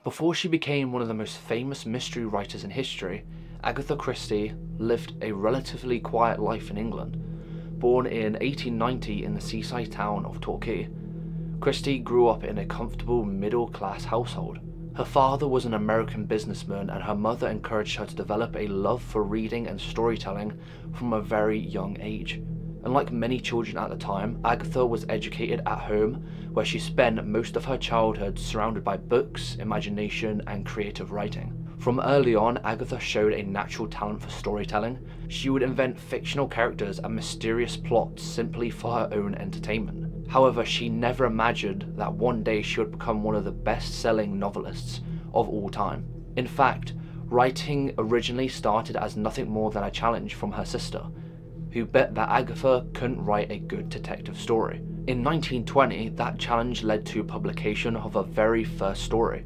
Before she became one of the most famous mystery writers in history, Agatha Christie lived a relatively quiet life in England. Born in 1890 in the seaside town of Torquay, Christie grew up in a comfortable middle-class household. Her father was an American businessman, and her mother encouraged her to develop a love for reading and storytelling from a very young age. Unlike many children at the time, Agatha was educated at home, where she spent most of her childhood surrounded by books, imagination, and creative writing. From early on, Agatha showed a natural talent for storytelling. She would invent fictional characters and mysterious plots simply for her own entertainment. However, she never imagined that one day she would become one of the best-selling novelists of all time. In fact, writing originally started as nothing more than a challenge from her sister, who bet that Agatha couldn't write a good detective story. In 1920, that challenge led to publication of her very first story,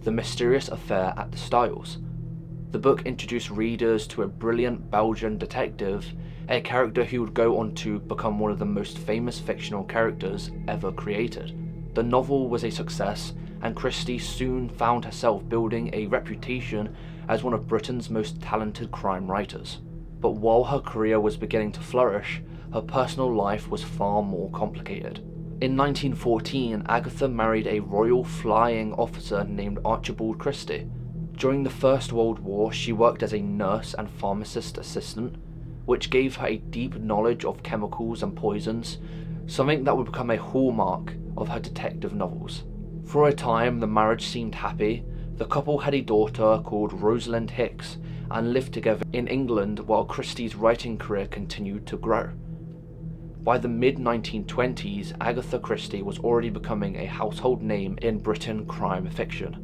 The Mysterious Affair at the Styles. The book introduced readers to a brilliant Belgian detective, a character who would go on to become one of the most famous fictional characters ever created. The novel was a success, and Christie soon found herself building a reputation as one of Britain's most talented crime writers. But while her career was beginning to flourish, her personal life was far more complicated. In 1914, Agatha married a royal flying officer named Archibald Christie. During the First World War, she worked as a nurse and pharmacist assistant, which gave her a deep knowledge of chemicals and poisons, something that would become a hallmark of her detective novels. For a time, the marriage seemed happy. The couple had a daughter called Rosalind Hicks and lived together in England while Christie's writing career continued to grow. By the mid-1920s, Agatha Christie was already becoming a household name in Britain crime fiction.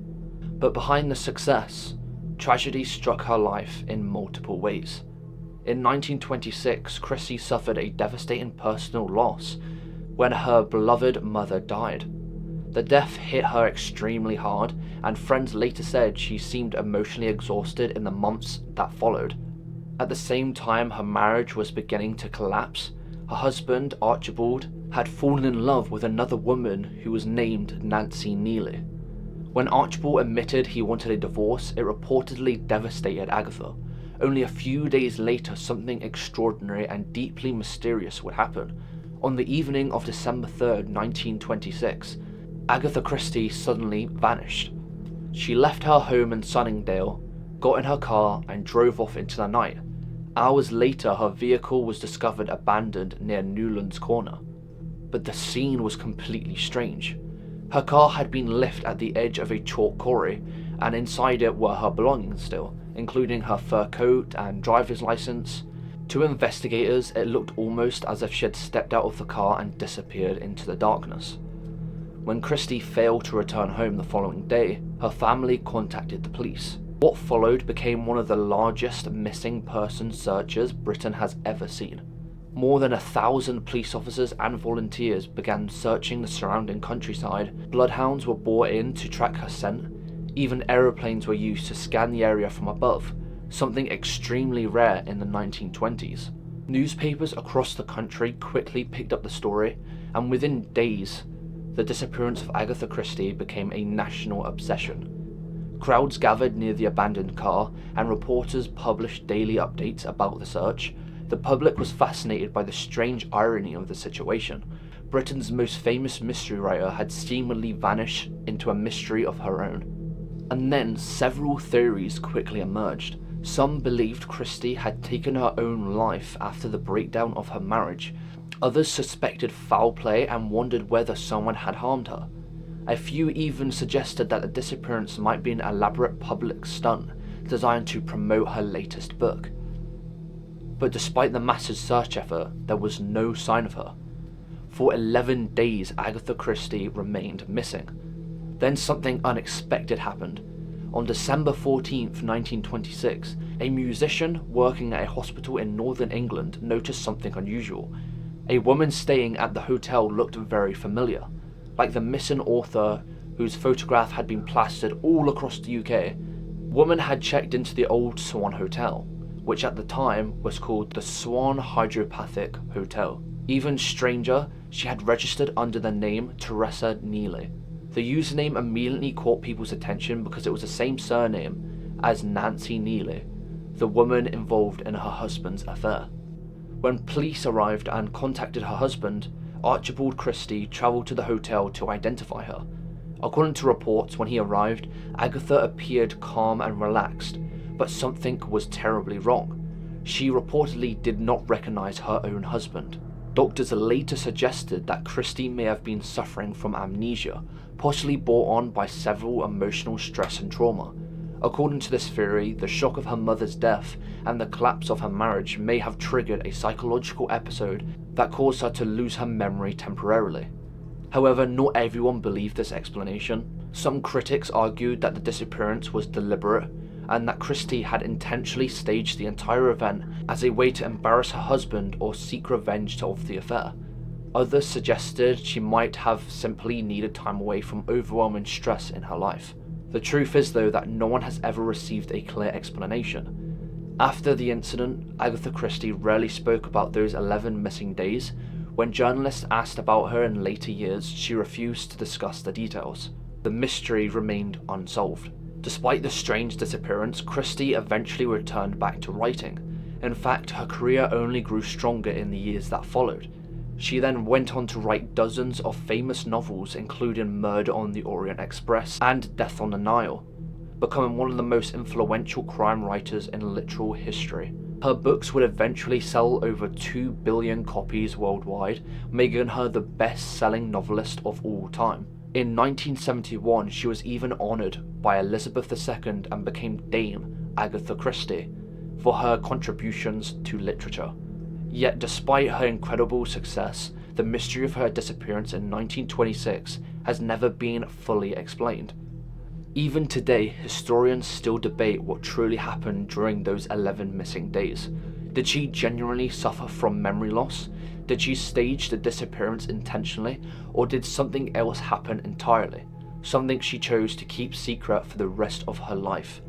But behind the success, tragedy struck her life in multiple ways. In 1926, Christie suffered a devastating personal loss when her beloved mother died. The death hit her extremely hard, and friends later said she seemed emotionally exhausted in the months that followed. At the same time her marriage was beginning to collapse, her husband, Archibald, had fallen in love with another woman who was named Nancy Neely. When Archibald admitted he wanted a divorce, it reportedly devastated Agatha. Only a few days later, something extraordinary and deeply mysterious would happen. On the evening of December 3rd, 1926, Agatha Christie suddenly vanished. She left her home in Sunningdale, got in her car, and drove off into the night. Hours later, her vehicle was discovered abandoned near Newlands Corner. But the scene was completely strange. Her car had been left at the edge of a chalk quarry, and inside it were her belongings still, including her fur coat and driver's license. To investigators, it looked almost as if she had stepped out of the car and disappeared into the darkness. When Christie failed to return home the following day, her family contacted the police. What followed became one of the largest missing person searches Britain has ever seen. More than 1,000 police officers and volunteers began searching the surrounding countryside. Bloodhounds were brought in to track her scent. Even aeroplanes were used to scan the area from above, something extremely rare in the 1920s. Newspapers across the country quickly picked up the story, and within days, the disappearance of Agatha Christie became a national obsession. Crowds gathered near the abandoned car, and reporters published daily updates about the search. The public was fascinated by the strange irony of the situation. Britain's most famous mystery writer had seemingly vanished into a mystery of her own. And then several theories quickly emerged. Some believed Christie had taken her own life after the breakdown of her marriage. Others suspected foul play and wondered whether someone had harmed her. A few even suggested that the disappearance might be an elaborate public stunt designed to promote her latest book. But despite the massive search effort, there was no sign of her. For 11 days, Agatha Christie remained missing. Then something unexpected happened. On December 14th, 1926, a musician working at a hospital in northern England noticed something unusual. A woman staying at the hotel looked very familiar, like the missing author whose photograph had been plastered all across the UK. Woman had checked into the old Swan Hotel, which at the time was called the Swan Hydropathic Hotel. Even stranger, she had registered under the name Teresa Neely. The username immediately caught people's attention because it was the same surname as Nancy Neely, the woman involved in her husband's affair. When police arrived and contacted her husband, Archibald Christie travelled to the hotel to identify her. According to reports, when he arrived, Agatha appeared calm and relaxed, but something was terribly wrong. She reportedly did not recognise her own husband. Doctors later suggested that Christie may have been suffering from amnesia, possibly brought on by several emotional stress and trauma. According to this theory, the shock of her mother's death and the collapse of her marriage may have triggered a psychological episode that caused her to lose her memory temporarily. However, not everyone believed this explanation. Some critics argued that the disappearance was deliberate and that Christie had intentionally staged the entire event as a way to embarrass her husband or seek revenge of the affair. Others suggested she might have simply needed time away from overwhelming stress in her life. The truth is, though, that no one has ever received a clear explanation. After the incident, Agatha Christie rarely spoke about those 11 missing days. When journalists asked about her in later years, she refused to discuss the details. The mystery remained unsolved. Despite the strange disappearance, Christie eventually returned back to writing. In fact, her career only grew stronger in the years that followed. She then went on to write dozens of famous novels, including Murder on the Orient Express and Death on the Nile, becoming one of the most influential crime writers in literal history. Her books would eventually sell over 2 billion copies worldwide, making her the best-selling novelist of all time. In 1971, she was even honoured by Elizabeth II and became Dame Agatha Christie for her contributions to literature. Yet despite her incredible success, the mystery of her disappearance in 1926 has never been fully explained. Even today, historians still debate what truly happened during those 11 missing days. Did she genuinely suffer from memory loss? Did she stage the disappearance intentionally? Or did something else happen entirely? Something she chose to keep secret for the rest of her life?